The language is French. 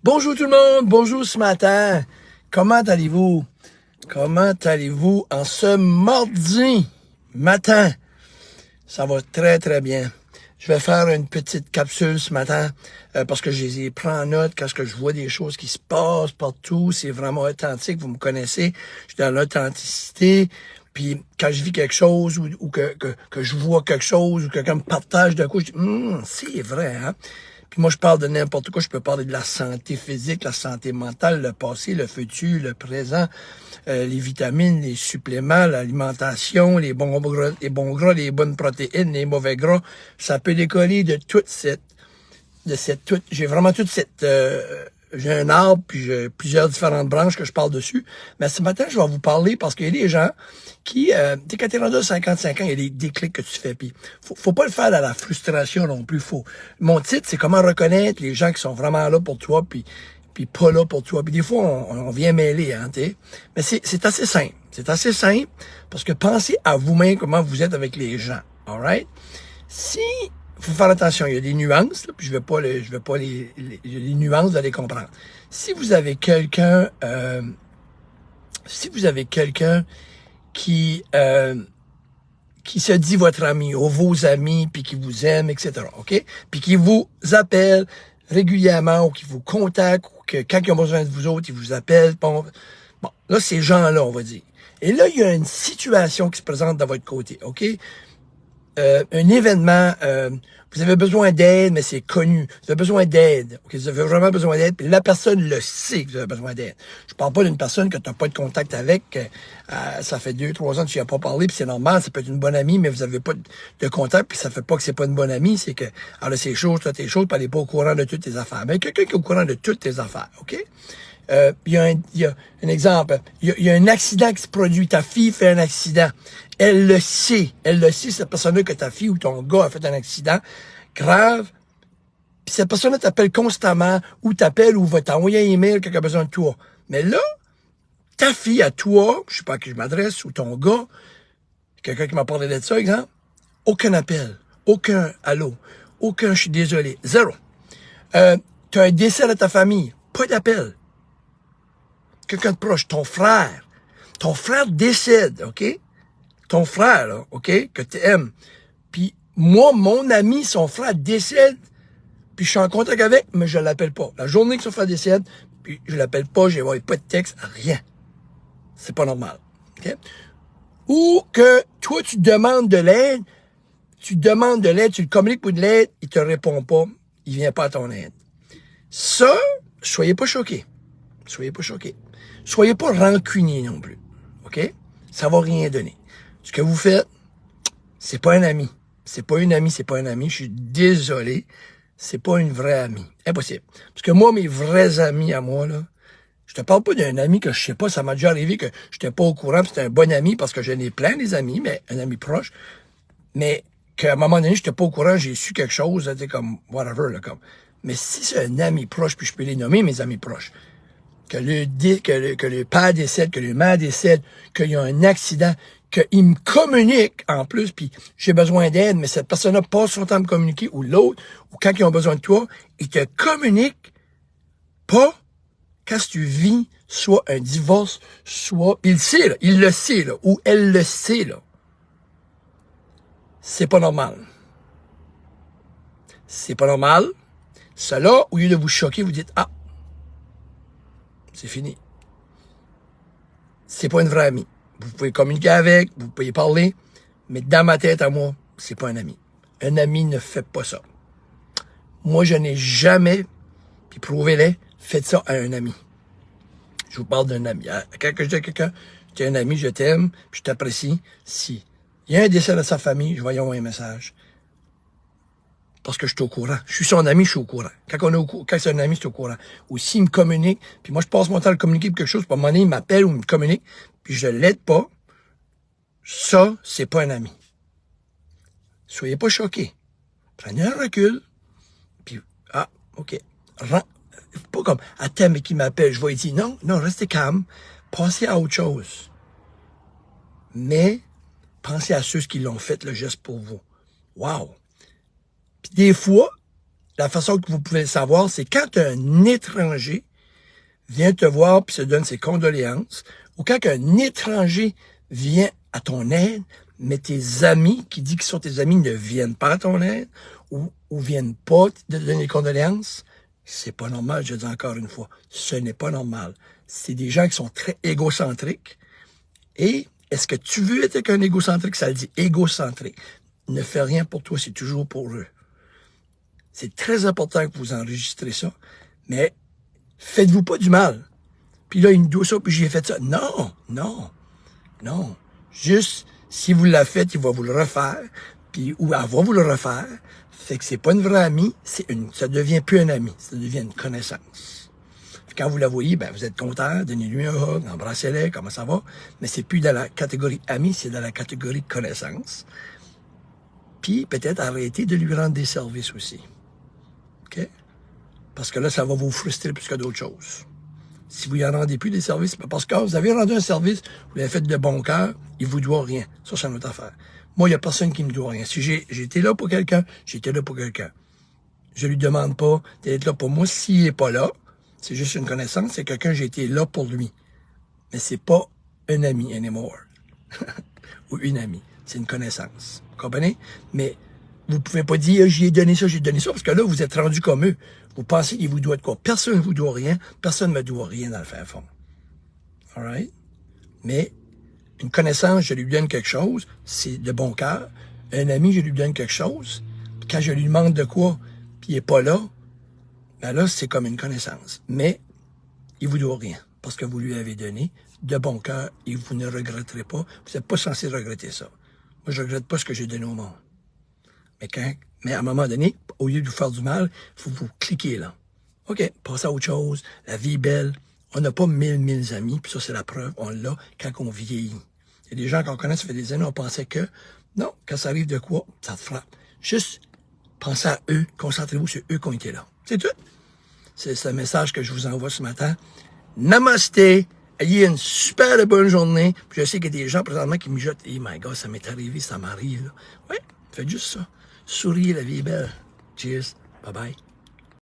Bonjour tout le monde, bonjour ce matin. Comment allez-vous? Comment allez-vous en ce mardi matin? Ça va très très bien. Je vais faire une petite capsule ce matin parce que je les prends en note quand je vois des choses qui se passent partout. C'est vraiment authentique, vous me connaissez. Je suis dans l'authenticité. Puis quand je vis quelque chose ou que je vois quelque chose ou que quelqu'un me partage d'un coup, je dis c'est vrai, hein? Puis moi, je parle de n'importe quoi. Je peux parler de la santé physique, la santé mentale, le passé, le futur, le présent, les vitamines, les suppléments, l'alimentation, les bons gras, les bonnes protéines, les mauvais gras. Ça peut décoller de j'ai vraiment toute cette, j'ai un arbre, puis j'ai plusieurs différentes branches que je parle dessus. Mais ce matin, je vais vous parler parce qu'il y a des gens qui, quand t'es rendu à 55 ans, il y a des déclics que tu fais. Puis faut pas le faire à la frustration non plus. Mon titre, c'est comment reconnaître les gens qui sont vraiment là pour toi, puis pas là pour toi. Puis des fois, on vient mêler, hein, t'sais. Mais c'est assez simple. C'est assez simple parce que pensez à vous-même comment vous êtes avec les gens. Alright? Si faut faire attention, il y a des nuances, là, puis je vais pas les nuances, vous allez comprendre. Si vous avez quelqu'un qui se dit votre ami ou vos amis, puis qui vous aime, etc., OK? Puis qui vous appelle régulièrement ou qui vous contacte ou que quand ils ont besoin de vous autres, ils vous appellent. Bon, là, ces gens-là, on va dire. Et là, il y a une situation qui se présente de votre côté, OK? Un événement, vous avez besoin d'aide, mais c'est connu. Vous avez besoin d'aide. Okay? Vous avez vraiment besoin d'aide, puis la personne le sait que vous avez besoin d'aide. Je parle pas d'une personne que tu n'as pas de contact avec, ça fait 2-3 ans que tu n'y as pas parlé, puis c'est normal, ça peut être une bonne amie, mais vous avez pas de contact, puis ça fait pas que c'est pas une bonne amie, c'est que, alors c'est choses, toi tes choses, puis elle est pas au courant de toutes tes affaires. Mais quelqu'un qui est au courant de toutes tes affaires, OK? Il y a un exemple. Il y a un accident qui se produit. Ta fille fait un accident. Elle le sait, cette personne-là, que ta fille ou ton gars a fait un accident grave. Puis cette personne-là t'appelle constamment, ou t'appelle, ou va t'envoyer un email quand elle a besoin de toi. Mais là, ta fille à toi, je sais pas à qui je m'adresse, ou ton gars, quelqu'un qui m'a parlé de ça, exemple, aucun appel, aucun allô, aucun je suis désolé, zéro. T'as un décès de ta famille, pas d'appel. Quelqu'un de proche, ton frère décède, OK? Ton frère, là, OK? Que tu aimes. Puis moi, mon ami, son frère décède, puis je suis en contact avec, mais je l'appelle pas. La journée que son frère décède, puis je l'appelle pas, je n'ai pas de texte, rien. C'est pas normal. OK? Ou que toi, tu demandes de l'aide, tu le communiques pour de l'aide, il te répond pas, il vient pas à ton aide. Ça, soyez pas choqués. Soyez pas choqués. Soyez pas rancuniers non plus. OK? Ça va rien donner. Ce que vous faites, c'est pas un ami. C'est pas une amie, c'est pas un ami. Je suis désolé. C'est pas une vraie amie. Impossible. Parce que moi, mes vrais amis à moi, là, je te parle pas d'un ami que je sais pas, ça m'a déjà arrivé que j'étais pas au courant, c'était un bon ami parce que j'en ai plein des amis, mais un ami proche. Mais qu'à un moment donné, j'étais pas au courant, j'ai su quelque chose, c'était comme whatever, là, comme. Mais si c'est un ami proche, puis je peux les nommer mes amis proches, que le père décède, que le mère décède, qu'il y a un accident, qu'il me communique en plus, puis j'ai besoin d'aide, mais cette personne-là passe son temps à me communiquer, ou l'autre, ou quand ils ont besoin de toi, ils te communiquent pas quand tu vis soit un divorce, soit... Il sait, là, il le sait, là, ou elle le sait, là. C'est pas normal. C'est pas normal. Cela, au lieu de vous choquer, vous dites, ah, c'est fini. C'est pas une vraie amie. Vous pouvez communiquer avec, vous pouvez parler, mais dans ma tête à moi, c'est pas un ami. Un ami ne fait pas ça. Moi, je n'ai jamais, puis prouvez-le, fait ça à un ami. Je vous parle d'un ami. Quand je dis à quelqu'un, tu es un ami, je t'aime, puis je t'apprécie, si il y a un décès de sa famille, je vais y envoyer un message. Parce que je suis au courant. Je suis son ami, je suis au courant. Quand c'est un ami, je suis au courant. Ou s'il me communique, puis moi, je passe mon temps à le communiquer pour quelque chose, puis à un moment donné, il m'appelle ou il me communique, puis je l'aide pas, ça, c'est pas un ami. Soyez pas choqués. Prenez un recul, puis, ah, OK. Pas comme, attends, mais qui m'appelle, je vais lui dire, non, restez calme, passez à autre chose. Mais, pensez à ceux qui l'ont fait, le geste pour vous. Wow! Puis des fois, la façon que vous pouvez le savoir, c'est quand un étranger vient te voir puis se donne ses condoléances, ou quand un étranger vient à ton aide, mais tes amis, qui dit qu'ils sont tes amis, ne viennent pas à ton aide, ou viennent pas te donner les condoléances, c'est pas normal, je dis encore une fois. Ce n'est pas normal. C'est des gens qui sont très égocentriques. Et est-ce que tu veux être avec un égocentrique? Ça le dit égocentrique. Ne fais rien pour toi, c'est toujours pour eux. C'est très important que vous enregistrez ça, mais faites-vous pas du mal. Puis là, il me doit ça, puis j'ai fait ça. Non, non, non. Juste, si vous l'avez fait, il va vous le refaire, puis ou elle va vous le refaire. Fait que c'est pas une vraie amie, ça devient plus un ami, ça devient une connaissance. Puis quand vous la voyez, ben vous êtes content, donnez-lui un hug, embrassez-la, comment ça va? Mais c'est plus dans la catégorie ami, c'est dans la catégorie connaissance. Puis peut-être arrêter de lui rendre des services aussi. OK? Parce que là, ça va vous frustrer plus que d'autres choses. Si vous y en rendez plus des services, parce que quand vous avez rendu un service, vous l'avez fait de bon cœur, il vous doit rien. Ça, c'est une autre affaire. Moi, il n'y a personne qui me doit rien. Si j'ai été là pour quelqu'un, j'étais là pour quelqu'un. Je lui demande pas d'être là pour moi. S'il est pas là, c'est juste une connaissance, c'est quelqu'un, j'ai été là pour lui. Mais c'est pas un ami anymore. Ou une amie. C'est une connaissance. Vous comprenez? Mais vous pouvez pas dire, j'y ai donné ça, parce que là, vous êtes rendu comme eux. Vous pensez qu'il vous doit de quoi? Personne ne vous doit rien. Personne ne me doit rien dans le fin fond. All right? Mais une connaissance, je lui donne quelque chose, c'est de bon cœur. Un ami, je lui donne quelque chose. Puis quand je lui demande de quoi, puis il n'est pas là, ben là, c'est comme une connaissance. Mais il vous doit rien, parce que vous lui avez donné de bon cœur et vous ne regretterez pas. Vous n'êtes pas censé regretter ça. Moi, je ne regrette pas ce que j'ai donné au monde. Mais à un moment donné, au lieu de vous faire du mal, il faut vous cliquer là. OK, passez à autre chose. La vie est belle. On n'a pas mille amis, puis ça, c'est la preuve. On l'a quand on vieillit. Il y a des gens qu'on connaît, ça fait des années, on pensait que, non, quand ça arrive de quoi, ça te frappe. Juste, pensez à eux, concentrez-vous sur eux qui ont été là. C'est tout. C'est ce message que je vous envoie ce matin. Namasté. Ayez une super bonne journée. Puis je sais qu'il y a des gens présentement qui mijotent. « Hey my God, ça m'est arrivé, ça m'arrive. » Ouais, faites juste ça. Souriez, la vie est belle. Cheers. Bye bye.